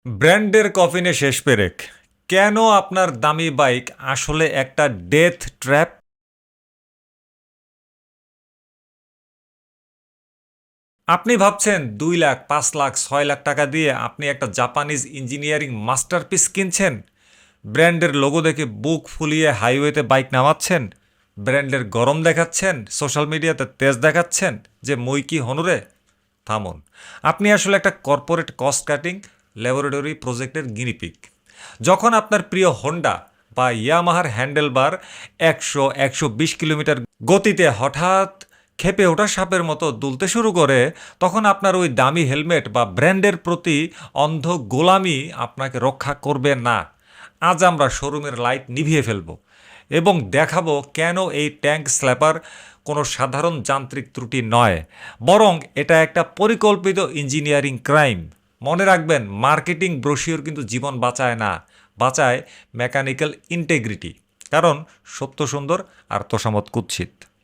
ব্র্যান্ডের কফিনে শেষ পেরেক। কেন আপনার দামি বাইক আসলে একটা ডেথ ট্র্যাপ? আপনি ভাবছেন 2 লাখ, 5 লাখ, 6 লাখ টাকা দিয়ে আপনি একটা জাপানিজ ইঞ্জিনিয়ারিং মাস্টারপিস কিনছেন, ব্র্যান্ডের লোগো দেখে বুক ফুলিয়ে হাইওয়েতে বাইক নামাচ্ছেন, ব্র্যান্ডের গরম দেখাচ্ছেন, সোশ্যাল মিডিয়াতে তেজ দেখাচ্ছেন যে মই কি হনুরে। থামুন। আপনি আসলে একটা কর্পোরেট কস্ট কাটিং ল্যাবরেটরি প্রজেক্টের গিনিপিক। যখন আপনার প্রিয় হোন্ডা বা ইয়ামাহার হ্যান্ডেলবার 100-120 কিলোমিটার গতিতে হঠাৎ ক্ষেপে ওঠা সাপের মতো দুলতে শুরু করে, তখন আপনার ওই দামি হেলমেট বা ব্র্যান্ডের প্রতি অন্ধ গোলামি আপনাকে রক্ষা করবে না। আজ আমরা শোরুমের লাইট নিভিয়ে ফেলব এবং দেখাবো কেন এই ট্যাঙ্ক স্ল্যাপার কোনো সাধারণ যান্ত্রিক ত্রুটি নয়, বরং এটা একটা পরিকল্পিত ইঞ্জিনিয়ারিং ক্রাইম। মনে রাখবেন, মার্কেটিং ব্রোশিওর কিন্তু জীবন বাঁচায় না, বাঁচায় মেকানিক্যাল ইন্টেগ্রিটি। কারণ সত্য সুন্দর আর তোষামত কুৎসিত।